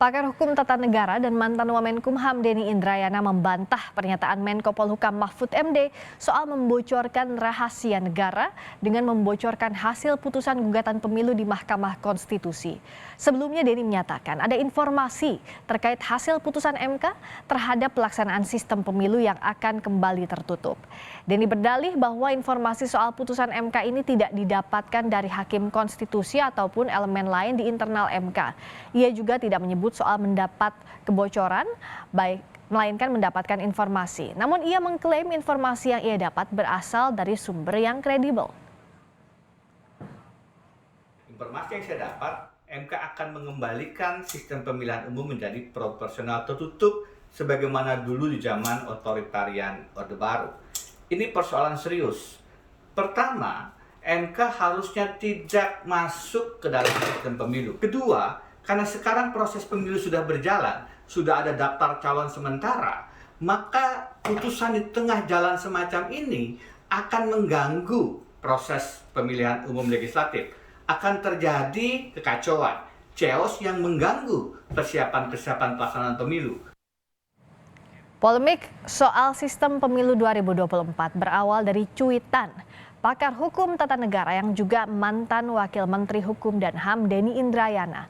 Pakar Hukum Tata Negara dan mantan Wamenkumham Denny Indrayana membantah pernyataan Menko Polhukam Mahfud MD soal membocorkan rahasia negara dengan membocorkan hasil putusan gugatan pemilu di Mahkamah Konstitusi. Sebelumnya Denny menyatakan ada informasi terkait hasil putusan MK terhadap pelaksanaan sistem pemilu yang akan kembali tertutup. Denny berdalih bahwa informasi soal putusan MK ini tidak didapatkan dari Hakim Konstitusi ataupun elemen lain di internal MK. Ia juga tidak menyebut soal mendapat kebocoran, melainkan mendapatkan informasi. Namun ia mengklaim informasi yang ia dapat berasal dari sumber yang kredibel. Informasi yang saya dapat, MK akan mengembalikan sistem pemilihan umum menjadi proporsional tertutup sebagaimana dulu di zaman otoritarian Orde Baru. Ini persoalan serius. Pertama, MK harusnya tidak masuk ke dalam sistem pemilu. Kedua, karena sekarang proses pemilu sudah berjalan, sudah ada daftar calon sementara, maka putusan di tengah jalan semacam ini akan mengganggu proses pemilihan umum legislatif. Akan terjadi kekacauan, chaos yang mengganggu persiapan pelaksanaan pemilu. Polemik soal sistem pemilu 2024 berawal dari cuitan pakar hukum tata negara yang juga mantan Wakil Menteri Hukum dan HAM Denny Indrayana.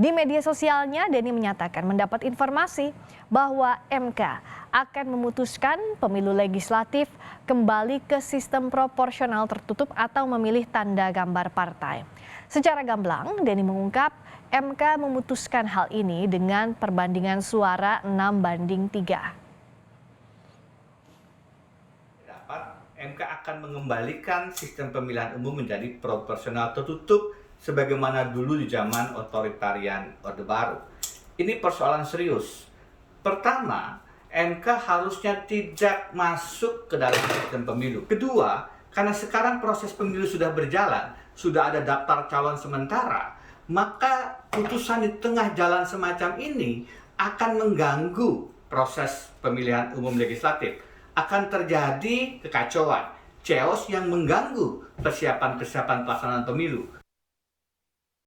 Di media sosialnya, Denny menyatakan mendapat informasi bahwa MK akan memutuskan pemilu legislatif kembali ke sistem proporsional tertutup atau memilih tanda gambar partai. Secara gamblang, Denny mengungkap MK memutuskan hal ini dengan perbandingan suara 6-3. MK akan mengembalikan sistem pemilihan umum menjadi proporsional tertutup sebagaimana dulu di zaman otoritarian Orde Baru. Ini persoalan serius. Pertama, MK harusnya tidak masuk ke dalam sistem pemilu. Kedua, karena sekarang proses pemilu sudah berjalan, sudah ada daftar calon sementara, maka putusan di tengah jalan semacam ini akan mengganggu proses pemilihan umum legislatif. Akan terjadi kekacauan, chaos yang mengganggu persiapan pelaksanaan pemilu.